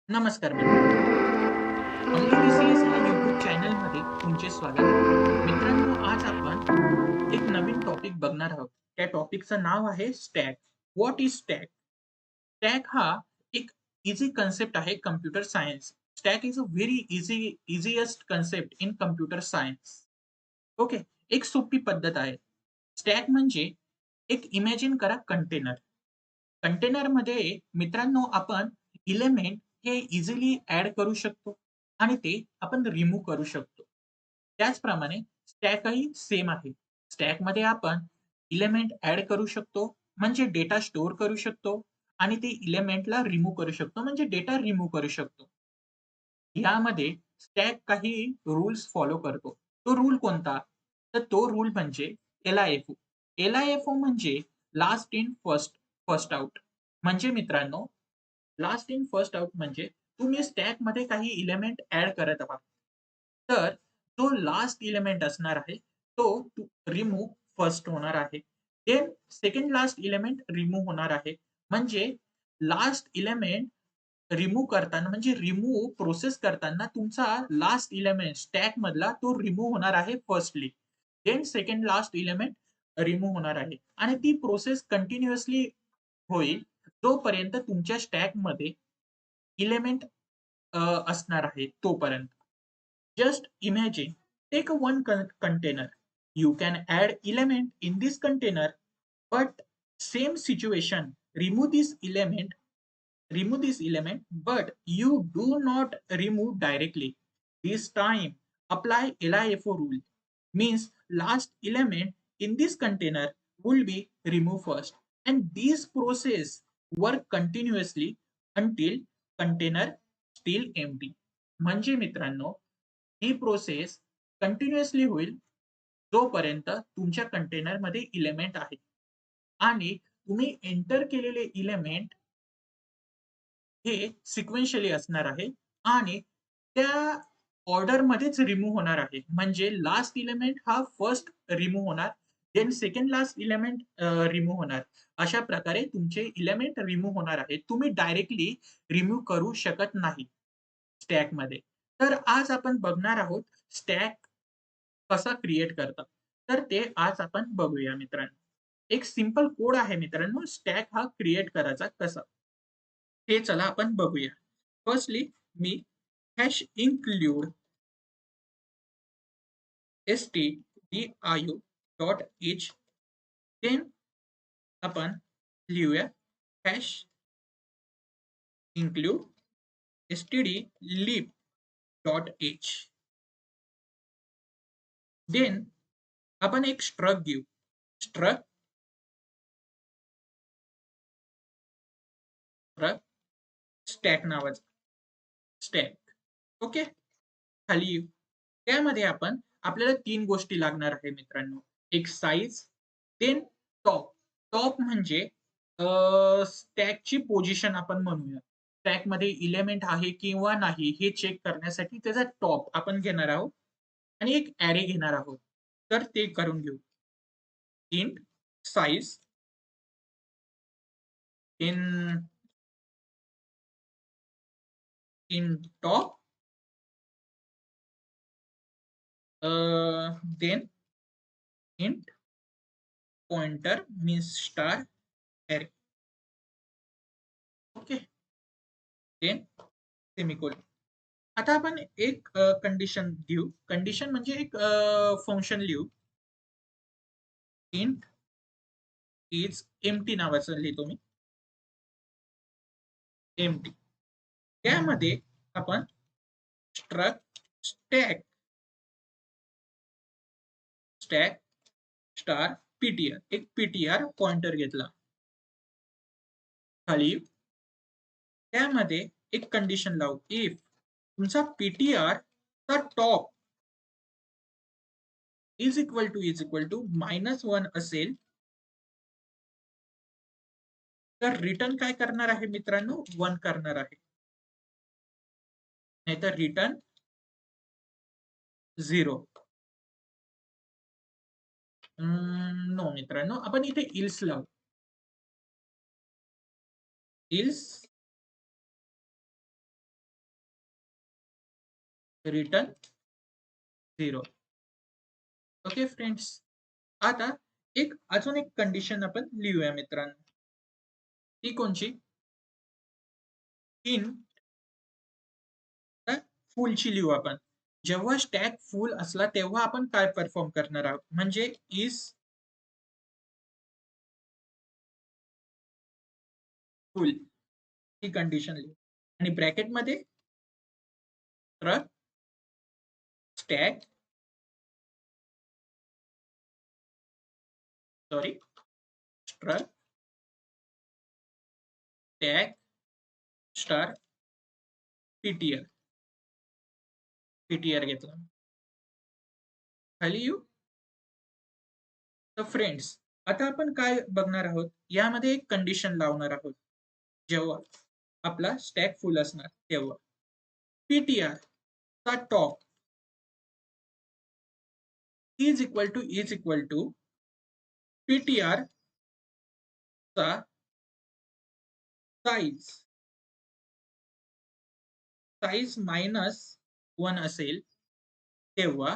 नमस्कार मित्रांनो. अमलो डी-सी-एस या YouTube चॅनलमध्ये तुमचे स्वागत आहे. मित्रांनो, आज आपण एक नवीन टॉपिक बघणार आहोत. त्या टॉपिकचं नाव आहे stack. What is stack? Stack हा एक ईझी कन्सेप्ट आहे computer science. Stack is a very easiest concept in computer science. Okay. एक सोपी पद्धत आहे. स्टॅक म्हणजे एक इमॅजिन करा कंटेनर. कंटेनरमध्ये मित्रांनो आपण एलिमेंट हे इझिली ॲड करू शकतो आणि ते आपण रिमूव्ह करू शकतो. त्याचप्रमाणे स्टॅकही सेम आहे. स्टॅकमध्ये आपण एलिमेंट ॲड करू शकतो, म्हणजे डेटा स्टोअर करू शकतो आणि ते एलिमेंटला रिमूव्ह करू शकतो, म्हणजे डेटा रिमूव्ह करू शकतो. यामध्ये स्टॅक काही रूल्स फॉलो करतो. तो रूल कोणता? तर तो रूल म्हणजे एल-आय-एफ-ओ. एल-आय-एफ-ओ म्हणजे last in first first out. म्हणजे मित्रांनो, लास्ट इन फर्स्ट आउट म्हणजे तुम्ही स्टॅकमध्ये काही एलिमेंट ॲड करत आहात. तर जो लास्ट एलिमेंट असणार आहे, तो रिमूव्ह फर्स्ट होणार आहे. Then second last element remove होणार आहे. म्हणजे लास्ट एलिमेंट रिमूव्ह करताना म्हणजे रिमूव्ह प्रोसेस करताना तुमचा लास्ट एलिमेंट स्टॅकमधला तो रिमूव्ह होणार आहे firstly. Then second last element remove होणार आहे आणि ती प्रोसेस कंटिन्युअसली होईल जोपर्यंत तुमच्या स्टॅकमध्ये एलिमेंट असणार आहे तोपर्यंत. Just imagine, take a one container. You can add element in this container, but same situation, remove this element, but you do not remove directly. This time, apply LIFO rule. Means last element in this container will be removed first. And this process work continuously until container still empty. म्हणजे मित्रांनो, ही process continuously होईल जोपर्यंत तुमच्या कंटेनरमध्ये element आहे आणि तुम्ही enter केलेले एलिमेंट हे सिक्वेन्शियली असणार आहे आणि त्या ऑर्डरमध्येच रिमूव्ह होणार आहे. म्हणजे लास्ट एलिमेंट हा फर्स्ट रिमूव्ह होणार, then second last element remove होणार. अशा प्रकारे तुमचे एलिमेंट रिमूव्ह होणार आहेत. तुम्ही डायरेक्टली रिमूव्ह करू शकत नाही स्टॅकमध्ये. तर आज आपण बघणार आहोत स्टॅक कसा क्रिएट करतात. तर ते आज आपण बघूया मित्रांनो. एक सिंपल कोड आहे मित्रांनो, स्टॅक हा क्रिएट करायचा कसा? हे चला आपण बघूया. फर्स्टली मी हॅश इन्क्लूड stdio.h देन आपण लिहूया हॅश इन्क्लूड stdlib.h देन आपण एक स्ट्रक घेऊ. स्ट्रक स्ट्रक स्टॅक नावाचा स्टॅक. ओके. खाली येऊ. त्यामध्ये आपण आपल्याला 3 गोष्टी लागणार आहे मित्रांनो. एक साइज, देन टॉप. टॉप म्हणजे स्टॅकची पोझिशन आपण म्हणूया. स्टॅकमध्ये एलिमेंट आहे किंवा नाही हे चेक करण्यासाठी त्याचा टॉप आपण घेणार आहोत आणि एक ॲरे घेणार आहोत. तर ते करून घेऊ. Int size in in top then int pointer means star array. Okay. Then semicolon. आता आपण एक कंडिशन घेऊ. कंडिशन म्हणजे एक फंक्शन लिहू. इंट इज एम्प्टी नावाचं लिहितो मी. एम्प्टी. त्यामध्ये आपण struct stack stack star PTR एक पीटीआर पॉइंटर घेतला. खाली त्यामध्ये एक कंडिशन लावू. इफ तुमचा पीटीआर चा टॉप इज इक्वल टू -1 असेल तर रिटर्न काय करणार आहे मित्रांनो? 1 करणार आहे. नाहीतर रिटर्न 0. नो मित्रांनो, आपण इथे इल्स लावू. Ills return 0. Okay friends. आता अजून एक कंडिशन आपण लिहूया मित्रांनो. ती कोणची? इन फुलची लिहू आपण. जेव्हा स्टॅक फुल असला तेव्हा आपण काय परफॉर्म करणार आहोत? म्हणजे इज फुल ही कंडिशन लिहू. आणि ब्रॅकेटमध्ये struct stack sorry struct tag star PTR PTR घेतला. खाली येऊ. तर फ्रेंड्स, आता आपण काय बघणार आहोत? यामध्ये एक कंडिशन लावणार आहोत. जेव्हा आपला स्टॅक फुल असणार तेव्हा पीटीआर चा top is equal to PTR चा साइज मायनस 1 असेल तेव्हा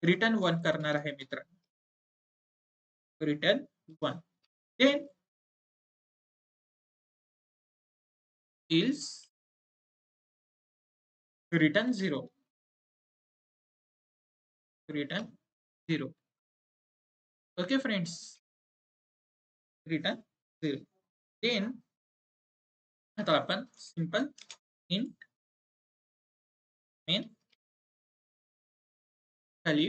रिटर्न 1 करणार आहे मित्रांनो. Return 1. Then is return 0. Return 0. Okay friends. Return 0. Then आता आपण सिंपल इंट मेन खाली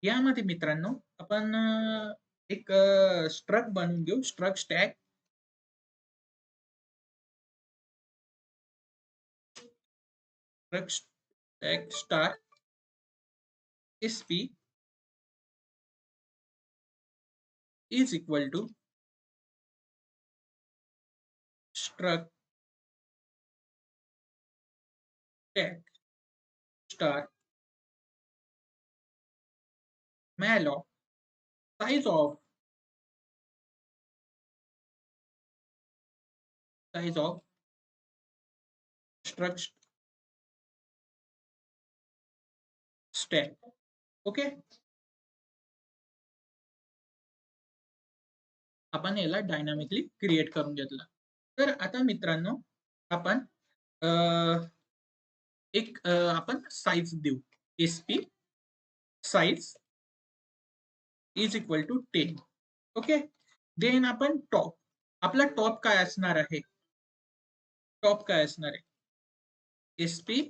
यामध्ये मित्रांनो आपण एक स्ट्रक बनवून घेऊ. Struct stack star SP is equal to struct tag star malloc size of struct stack. Okay. आपण याला डायनामिकली क्रिएट करून घेतला. तर आता मित्रांनो आपण आपण साइज देऊ. SP size is equal to 10. Okay. Then आपण टॉप. आपला टॉप काय असणार आहे? टॉप काय असणार आहे? SP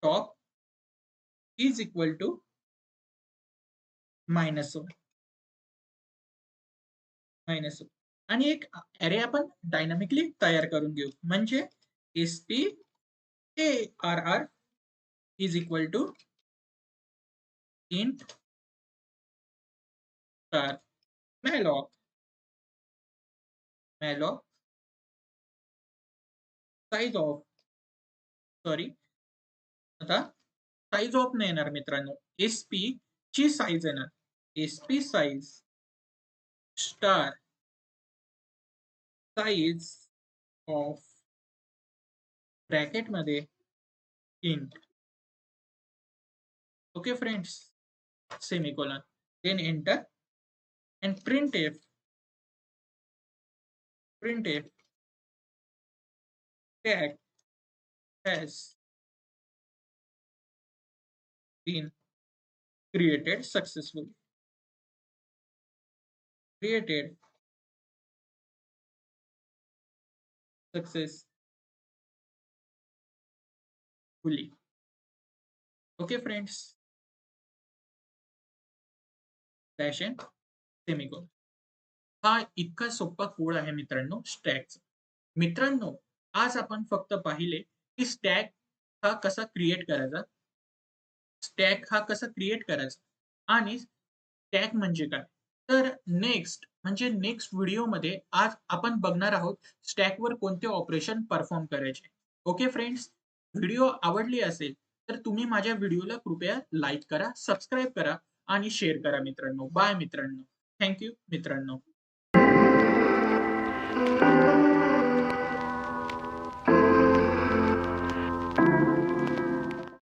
top is equal to -1 आणि एक अरे आपण डायनामिकली तयार करून घेऊ. म्हणजे SP ARR is equal to int star malloc size of आता साइज ऑफ नाही येणार मित्रांनो. एसपी ची साइज येणार. SP size star size of bracket मध्ये int. Okay friends. Semicolon. Then enter and printf tag has been created successfully. Created successfully. Okay friends. Dash and semicolon. हा इतका सोपा कोड आहे मित्रांनो स्टॅकचा. मित्रांनो आज आपण फक्त पाहिले की स्टॅक हा कसा क्रिएट करायचा. आणि स्टॅक म्हणजे काय. तर नेक्स्ट व्हिडिओमध्ये आज आपण बघणार आहोत स्टॅकवर कोणते ऑपरेशन परफॉर्म करायचे. Okay friends. व्हिडिओ आवडली असेल तर तुम्ही माझ्या व्हिडिओला कृपया लाईक करा, सबस्क्राईब करा आणि शेअर करा मित्रांनो. बाय मित्रांनो. थँक यू मित्रांनो.